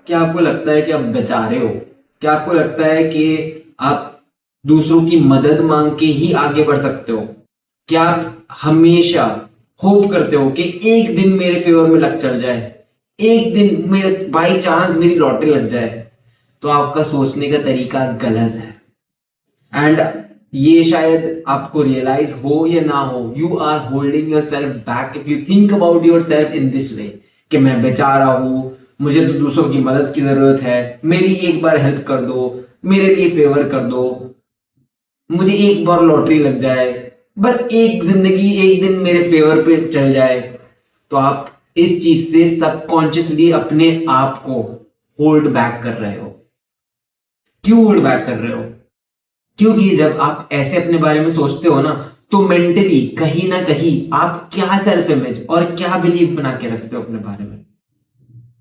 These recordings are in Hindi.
क्या आपको लगता है कि आप बेचारे हो? क्या आपको लगता है कि आप दूसरों की मदद मांग के ही आगे बढ़ सकते हो? क्या आप हमेशा होप करते हो कि एक दिन मेरे फेवर में लक चल जाए, एक दिन मेरे बाई चांस मेरी लॉटरी लग जाए? तो आपका सोचने का तरीका गलत है। एंड ये शायद आपको रियलाइज हो या ना हो, you are holding yourself back if you think about yourself in this way कि मैं बेचारा हूं, मुझे तो दूसरों की मदद की जरूरत है, मेरी एक बार हेल्प कर दो, मेरे लिए फेवर कर दो, मुझे एक बार लॉटरी लग जाए, बस एक जिंदगी एक दिन मेरे फेवर पे चल जाए। तो आप इस चीज से सबकॉन्शियसली अपने आप को होल्ड बैक कर रहे हो। क्यों होल्ड बैक कर रहे हो? क्योंकि जब आप ऐसे अपने बारे में सोचते हो ना, तो मेंटली कहीं ना कहीं आप क्या सेल्फ इमेज और क्या बिलीव बना के रखते हो अपने बारे में?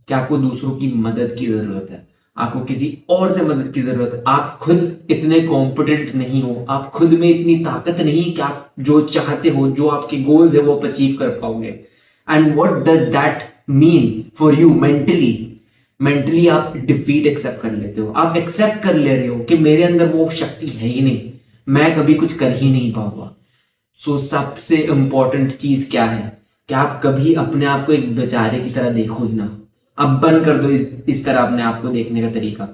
क्या आपको दूसरों की मदद की जरूरत है? आपको किसी और से मदद की जरूरत है? आप खुद इतने कॉम्पिटेंट नहीं हो, आप खुद में इतनी ताकत नहीं कि आप जो चाहते हो, जो आपके गोल्स है वो आप अचीव कर पाओगे। And what does that mean for you mentally? Mentally आप डिफीट एक्सेप्ट कर लेते हो, आप एक्सेप्ट कर ले रहे हो कि मेरे अंदर वो शक्ति है ही नहीं, मैं कभी कुछ कर ही नहीं पाऊंगा। सो सबसे इंपॉर्टेंट चीज क्या है कि आप कभी अपने आप को एक बेचारे की तरह देखो ही ना। अब बंद कर दो इस तरह अपने आप को देखने का तरीका,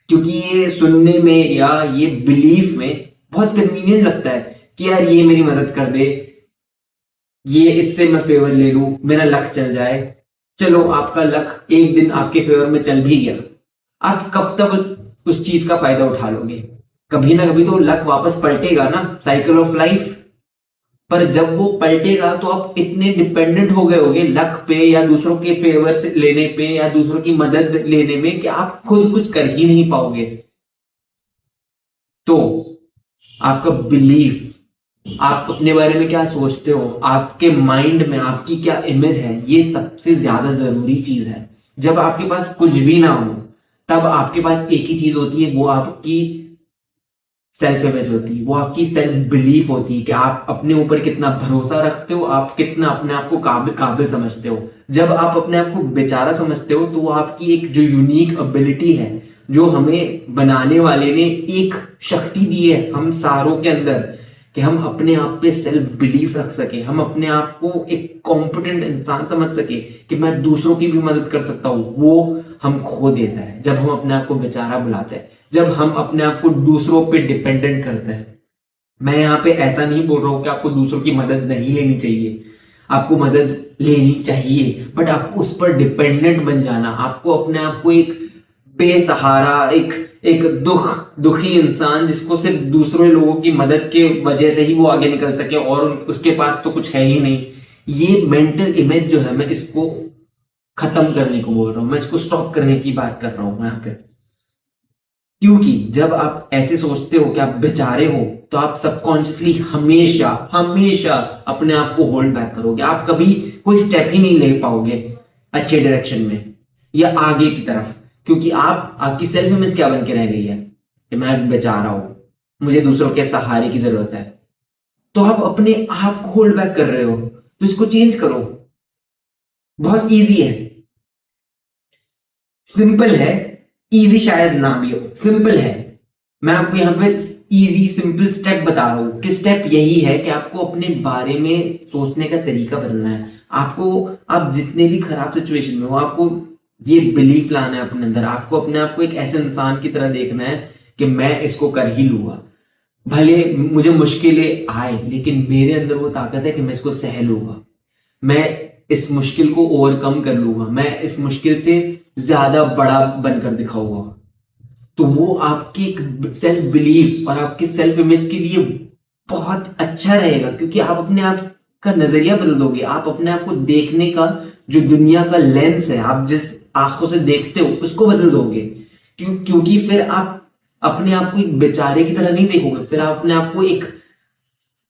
क्योंकि ये सुनने में या ये बिलीफ में बहुत कन्वीनियंट लगता है कि यार ये मेरी मदद कर दे, ये इससे मैं फेवर ले लूं, मेरा लक चल जाए। चलो आपका लक एक दिन आपके फेवर में चल भी गया, आप कब तक उस चीज का फायदा उठा लोगे? कभी ना कभी तो लक वापस पलटेगा ना, साइकिल ऑफ लाइफ। पर जब वो पलटेगा तो आप इतने डिपेंडेंट हो गए होगे लक पे या दूसरों के फेवर से लेने पे या दूसरों की मदद लेने में कि आप खुद कुछ कर ही नहीं पाओगे। तो आपका बिलीफ, आप अपने बारे में क्या सोचते हो, आपके माइंड में आपकी क्या इमेज है, ये सबसे ज्यादा जरूरी चीज है। जब आपके पास कुछ भी ना हो, तब आपके पास एक ही चीज होती है, वो आपकी सेल्फ इमेज होती है, वो आपकी सेल्फ बिलीफ होती है कि आप अपने ऊपर कितना भरोसा रखते हो, आप कितना अपने आप को काबिल काबिल समझते हो। जब आप अपने आप को बेचारा समझते हो तो वो आपकी एक जो यूनिक एबिलिटी है, जो हमें बनाने वाले ने एक शक्ति दी है हम सारों के अंदर, कि हम अपने आप पे सेल्फ बिलीफ रख सके, हम अपने आप को एक कॉम्पिटेंट इंसान समझ सके कि मैं दूसरों की भी मदद कर सकता हूँ, वो हम खो देता है जब हम अपने आप को बेचारा बुलाते हैं, जब हम अपने आप को दूसरों पे डिपेंडेंट करते हैं। मैं यहाँ पे ऐसा नहीं बोल रहा हूँ कि आपको दूसरों की मदद नहीं लेनी चाहिए, आपको मदद लेनी चाहिए, बट आपको उस पर डिपेंडेंट बन जाना, आपको अपने आप को एक बेसहारा, एक एक दुखी इंसान जिसको सिर्फ दूसरे लोगों की मदद के वजह से ही वो आगे निकल सके और उसके पास तो कुछ है ही नहीं, ये मेंटल इमेज जो है, मैं इसको खत्म करने को बोल रहा हूं, मैं इसको स्टॉप करने की बात कर रहा हूं यहाँ पे। क्योंकि जब आप ऐसे सोचते हो कि आप बेचारे हो, तो आप सबकॉन्शियसली हमेशा हमेशा अपने आप को होल्ड बैक करोगे, आप कभी कोई स्टेप ही नहीं ले पाओगे अच्छे डायरेक्शन में या आगे की तरफ। क्योंकि आपकी सेल्फ इमेज क्या बन के रह गई है कि मैं बेचारा हूं, मुझे दूसरों के सहारे की जरूरत है। तो आप अपने आप को होल्ड बैक कर रहे हो, तो इसको चेंज करो। बहुत इजी है, सिंपल है, इजी शायद ना भी हो, सिंपल है। मैं आपको यहाँ पे इजी सिंपल स्टेप बता रहा हूं कि स्टेप यही है कि आपको अपने बारे में सोचने का तरीका बदलना है। आपको, आप जितने भी खराब सिचुएशन में हो, आपको ये बिलीफ लाना है अपने अंदर, आपको अपने आप को एक ऐसे इंसान की तरह देखना है कि मैं इसको कर ही लूंगा, भले मुझे मुश्किलें आए लेकिन मेरे अंदर वो ताकत है कि मैं इसको सह लूंगा, मैं इस मुश्किल को ओवरकम कर लूंगा, मैं इस मुश्किल से ज्यादा बड़ा बनकर दिखाऊंगा। तो वो आपकी एक सेल्फ बिलीफ और आपके सेल्फ इमेज के लिए बहुत अच्छा रहेगा, क्योंकि आप अपने आप का नजरिया बदल दोगे, आप अपने आप को देखने का जो दुनिया का लेंस है, आप जिस आंखों से देखते हो उसको बदल दोगे। क्योंकि फिर आप अपने आप को एक बेचारे की तरह नहीं देखोगे, फिर आप अपने आप को एक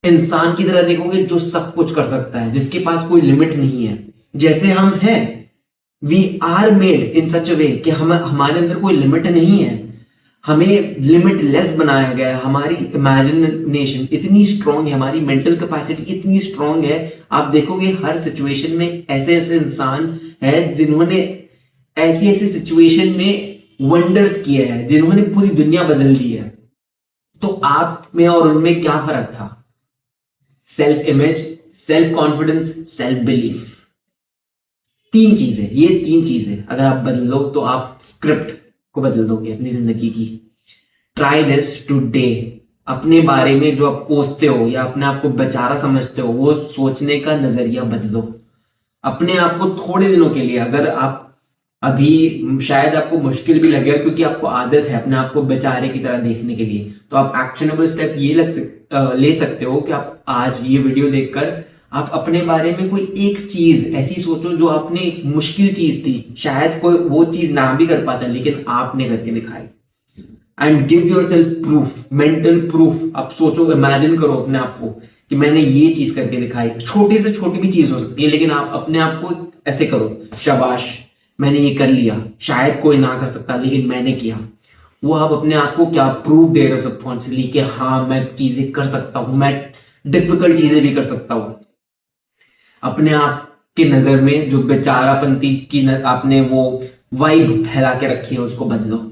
इंसान की तरह देखोगे जो सब कुछ कर सकता है, जिसके पास कोई लिमिट नहीं है। जैसे हम हैं, वी आर मेड इन सच अ वे कि हम, हमारे अंदर कोई लिमिट नहीं है, हमें लिमिटलेस बनाया गया है। हमारी इमेजिनेशन इतनी स्ट्रांग है, हमारी मेंटल कैपेसिटी इतनी स्ट्रांग है। आप देखोगे हर सिचुएशन में ऐसे ऐसे इंसान है जिन्होंने ऐसी ऐसी सिचुएशन में वंडर्स किए हैं, जिन्होंने पूरी दुनिया बदल दी है। तो आप में और उनमें क्या फर्क था? Self image, self confidence, self belief. तीन चीजें, ये तीन चीजें अगर आप बदलो तो आप स्क्रिप्ट को बदल दोगे अपनी जिंदगी की। Try this today. अपने बारे में जो आप कोसते हो या अपने आप को बेचारा समझते हो, वो सोचने का नजरिया बदलो। अपने आप को थोड़े दिनों के लिए, अगर आप अभी शायद आपको मुश्किल भी लगेगा क्योंकि आपको आदत है अपने आप को बेचारे की तरह देखने के लिए, तो आप एक्शनेबल स्टेप ये ले सकते हो कि आप आज ये वीडियो देखकर आप अपने बारे में कोई एक चीज ऐसी सोचो जो आपने मुश्किल चीज थी, शायद कोई वो चीज ना भी कर पाता लेकिन आपने करके दिखाई। And give your self proof, mental proof. आप सोचो, इमेजिन करो अपने आप को कि मैंने ये चीज करके दिखाई। छोटी से छोटी भी चीज हो सकती है, लेकिन आप अपने आप को ऐसे करो, शाबाश मैंने ये कर लिया, शायद कोई ना कर सकता लेकिन मैंने किया। वो आप अपने आप को क्या प्रूफ दे रहे हो सबकॉन्शियसली कि हाँ मैं चीजें कर सकता हूं, मैं डिफिकल्ट चीजें भी कर सकता हूं। अपने आप के नजर में जो बेचारापंती की आपने वो वाइब फैला के रखी है, उसको बदलो।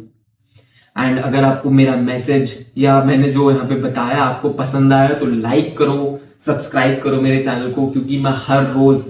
एंड अगर आपको मेरा मैसेज या मैंने जो यहाँ पे बताया आपको पसंद आया तो लाइक करो, सब्सक्राइब करो मेरे चैनल को, क्योंकि मैं हर रोज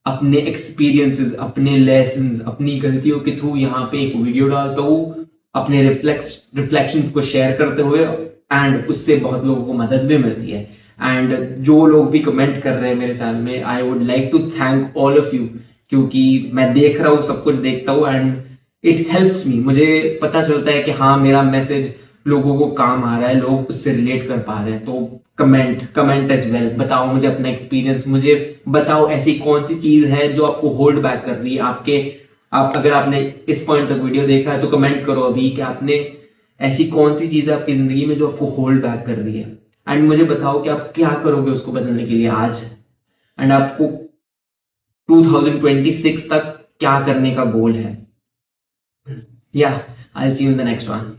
अपने एक्सपीरियंसेस, अपने लेसन्स, अपनी गलतियों के थ्रू यहाँ पे एक वीडियो डालता हूँ, अपने रिफ्लेक्शंस को शेयर करते हुए, एंड उससे बहुत लोगों को मदद भी मिलती है। एंड जो लोग भी कमेंट कर रहे हैं मेरे चैनल में, I would like to thank all of you, क्योंकि मैं देख रहा हूँ, सब कुछ देखता हूँ, एंड इट हेल्प्स मी। मुझे पता चलता है कि हाँ मेरा मैसेज लोगों को काम आ रहा है, लोग उससे रिलेट कर पा रहे हैं। तो कमेंट एज वेल, बताओ मुझे अपना एक्सपीरियंस, मुझे बताओ ऐसी कौन सी चीज है जो आपको होल्ड बैक कर रही है आप अगर आपने इस पॉइंट तक वीडियो देखा है तो कमेंट करो अभी कि आपने ऐसी कौन सी चीज है आपकी जिंदगी में जो आपको होल्ड बैक कर रही है, एंड मुझे बताओ कि आप क्या करोगे उसको बदलने के लिए आज, एंड आपको 2026 तक क्या करने का गोल है। Yeah, I'll see you in the next one.